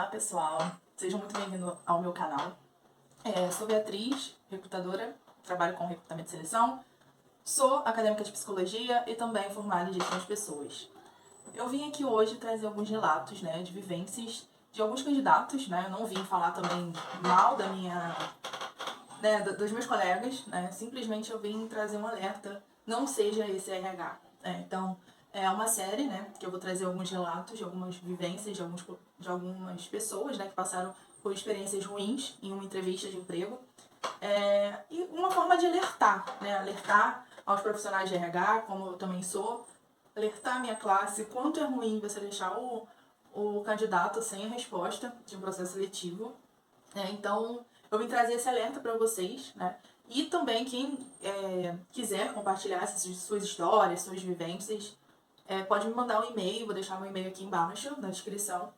pessoal, sejam muito bem-vindos ao meu canal. Sou Beatriz, recrutadora, trabalho com recrutamento e seleção, sou acadêmica de psicologia e também formada em gestão de pessoas. Eu vim aqui hoje trazer alguns relatos, de vivências de alguns candidatos, Eu não vim falar também mal da minha, dos meus colegas, Simplesmente eu vim trazer um alerta, não seja esse RH. Então, é uma série, que eu vou trazer alguns relatos de algumas vivências de algumas pessoas, que passaram por experiências ruins em uma entrevista de emprego. E uma forma de alertar, alertar aos profissionais de RH, como eu também sou, alertar a minha classe, quanto é ruim você deixar o candidato sem a resposta de um processo seletivo. Então, eu vim trazer esse alerta para vocês, E também quem quiser compartilhar suas histórias, suas vivências, pode me mandar um e-mail, vou deixar meu e-mail aqui embaixo na descrição,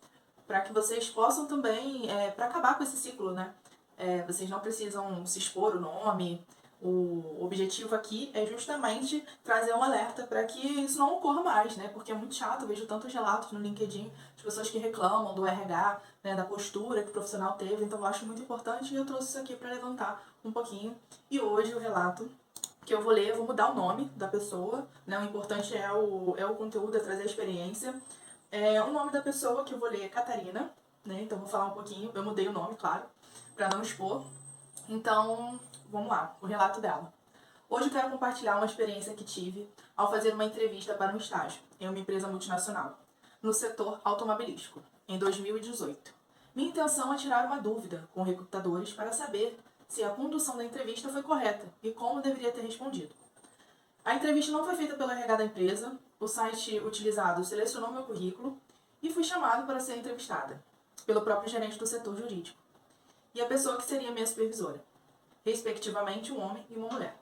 para que vocês possam também, para acabar com esse ciclo, vocês não precisam se expor o nome. O objetivo aqui é justamente trazer um alerta para que isso não ocorra mais, Porque é muito chato, eu vejo tantos relatos no LinkedIn de pessoas que reclamam do RH, da postura que o profissional teve, então eu acho muito importante e eu trouxe isso aqui para levantar um pouquinho. E hoje o relato que eu vou ler, eu vou mudar o nome da pessoa, O importante é o conteúdo, é trazer a experiência. O nome da pessoa que eu vou ler é Catarina, Então eu vou falar um pouquinho, eu mudei o nome, claro, para não expor. Então, vamos lá, o relato dela. Hoje eu quero compartilhar uma experiência que tive ao fazer uma entrevista para um estágio em uma empresa multinacional, no setor automobilístico, em 2018. Minha intenção é tirar uma dúvida com recrutadores para saber se a condução da entrevista foi correta e como deveria ter respondido. A entrevista não foi feita pelo RH da empresa, o site utilizado selecionou meu currículo e fui chamado para ser entrevistada pelo próprio gerente do setor jurídico e a pessoa que seria minha supervisora, respectivamente um homem e uma mulher.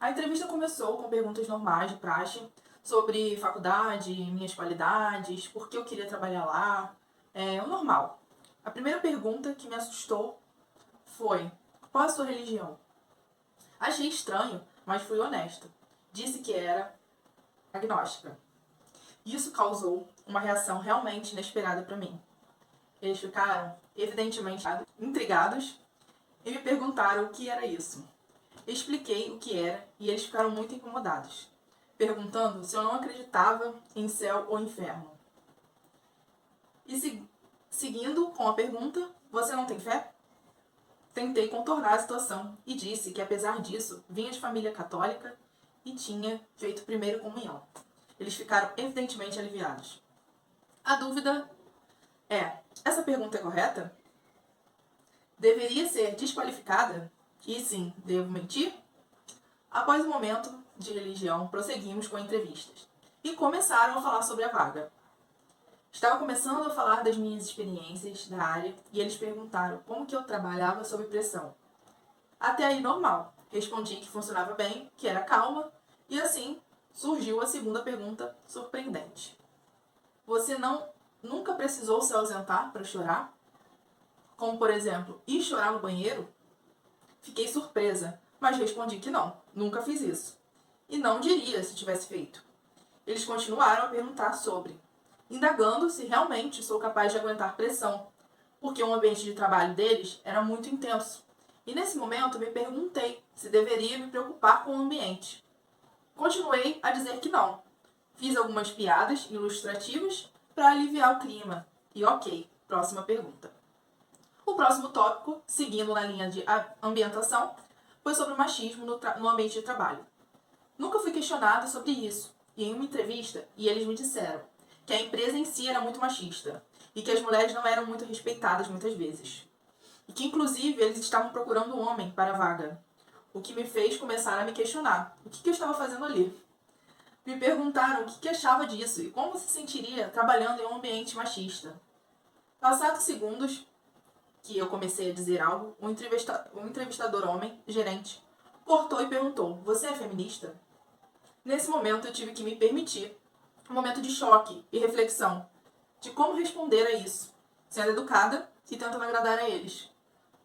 A entrevista começou com perguntas normais de praxe sobre faculdade, minhas qualidades, por que eu queria trabalhar lá, o normal. A primeira pergunta que me assustou foi: qual a sua religião? Achei estranho, mas fui honesta. Disse que era agnóstica. Isso causou uma reação realmente inesperada para mim. Eles ficaram, evidentemente, intrigados e me perguntaram o que era isso. Expliquei o que era e eles ficaram muito incomodados, perguntando se eu não acreditava em céu ou inferno. E seguindo com a pergunta: você não tem fé? Tentei contornar a situação e disse que, apesar disso, vinha de família católica e tinha feito primeira comunhão. Eles ficaram evidentemente aliviados. A dúvida é: essa pergunta é correta? Deveria ser desqualificada? E sim, devo mentir? Após o momento de religião, prosseguimos com entrevistas e começaram a falar sobre a vaga. Estava começando a falar das minhas experiências da área e eles perguntaram como que eu trabalhava sob pressão. Até aí normal. Respondi que funcionava bem, que era calma, e assim surgiu a segunda pergunta surpreendente. Você nunca precisou se ausentar para chorar? Como, por exemplo, ir chorar no banheiro? Fiquei surpresa, mas respondi que não, nunca fiz isso. E não diria se tivesse feito. Eles continuaram a perguntar sobre, indagando se realmente sou capaz de aguentar pressão, porque o ambiente de trabalho deles era muito intenso. E nesse momento me perguntei se deveria me preocupar com o ambiente. Continuei a dizer que não. Fiz algumas piadas ilustrativas para aliviar o clima. E ok, próxima pergunta. O próximo tópico, seguindo na linha de ambientação, foi sobre o machismo no ambiente de trabalho. Nunca fui questionada sobre isso, e em uma entrevista, eles me disseram que a empresa em si era muito machista, e que as mulheres não eram muito respeitadas muitas vezes. E que inclusive eles estavam procurando um homem para a vaga, o que me fez começar a me questionar o que eu estava fazendo ali. Me perguntaram o que achava disso e como se sentiria trabalhando em um ambiente machista. Passados segundos que eu comecei a dizer algo, um entrevistador homem, gerente, cortou e perguntou: você é feminista? Nesse momento eu tive que me permitir um momento de choque e reflexão de como responder a isso, sendo educada e tentando agradar a eles.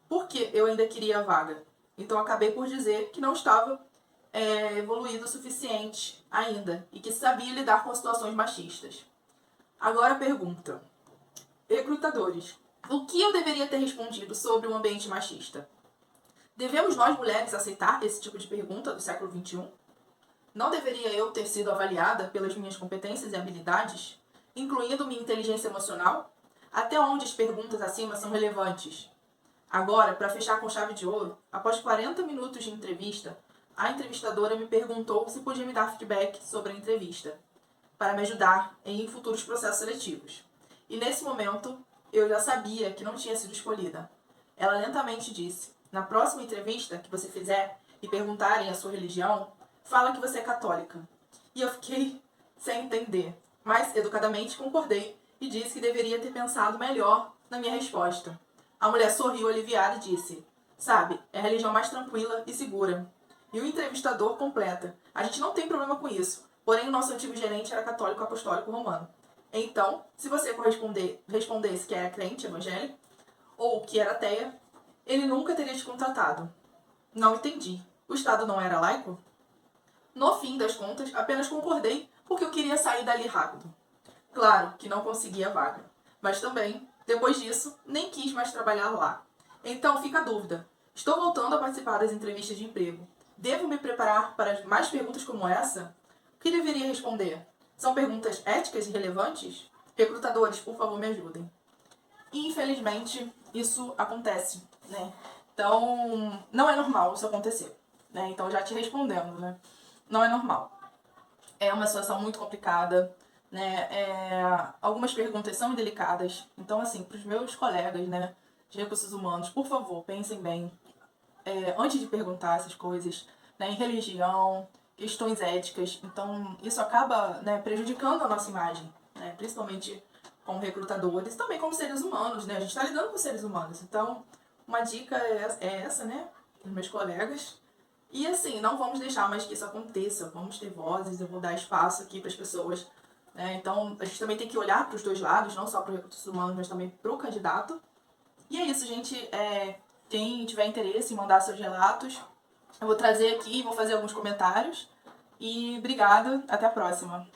Porque eu ainda queria a vaga. Então acabei por dizer que não estava evoluído o suficiente ainda e que sabia lidar com situações machistas. Agora a pergunta: recrutadores, O que eu deveria ter respondido sobre o ambiente machista? Devemos nós mulheres aceitar esse tipo de pergunta do século XXI? Não deveria eu ter sido avaliada pelas minhas competências e habilidades, incluindo minha inteligência emocional? Até onde as perguntas acima são relevantes? Agora, para fechar com chave de ouro, após 40 minutos de entrevista, a entrevistadora me perguntou se podia me dar feedback sobre a entrevista, para me ajudar em futuros processos seletivos. E nesse momento, eu já sabia que não tinha sido escolhida. Ela lentamente disse: na próxima entrevista que você fizer e perguntarem a sua religião, fala que você é católica. E eu fiquei sem entender, mas educadamente concordei e disse que deveria ter pensado melhor na minha resposta. A mulher sorriu aliviada e disse: sabe, é a religião mais tranquila e segura. E o entrevistador completa: a gente não tem problema com isso, porém o nosso antigo gerente era católico apostólico romano. Então, se você respondesse que era crente evangélico ou que era ateia, ele nunca teria te contratado. Não entendi. O Estado não era laico? No fim das contas, apenas concordei porque eu queria sair dali rápido. Claro que não consegui a vaga, mas também, depois disso, nem quis mais trabalhar lá. Então fica a dúvida: estou voltando a participar das entrevistas de emprego. Devo me preparar para mais perguntas como essa? O que deveria responder? São perguntas éticas e relevantes? Recrutadores, por favor, me ajudem. E, infelizmente, isso acontece, né? Então, não é normal isso acontecer, né? Então, já te respondendo, né? Não é normal. É uma situação muito complicada, né? Algumas perguntas são delicadas. Então, assim, para os meus colegas, né, de recursos humanos, por favor, pensem bem antes de perguntar essas coisas, né, em religião, questões éticas. Então, isso acaba, né, prejudicando a nossa imagem, né, principalmente como recrutadores, também como seres humanos, né? A gente está lidando com seres humanos. Então, uma dica é essa, né, para os meus colegas. E assim, não vamos deixar mais que isso aconteça, vamos ter vozes, eu vou dar espaço aqui para as pessoas, né? Então, a gente também tem que olhar para os dois lados, não só para os recursos humanos, mas também para o candidato. E é isso, gente. Quem tiver interesse em mandar seus relatos, eu vou trazer aqui, vou fazer alguns comentários. E obrigada, até a próxima.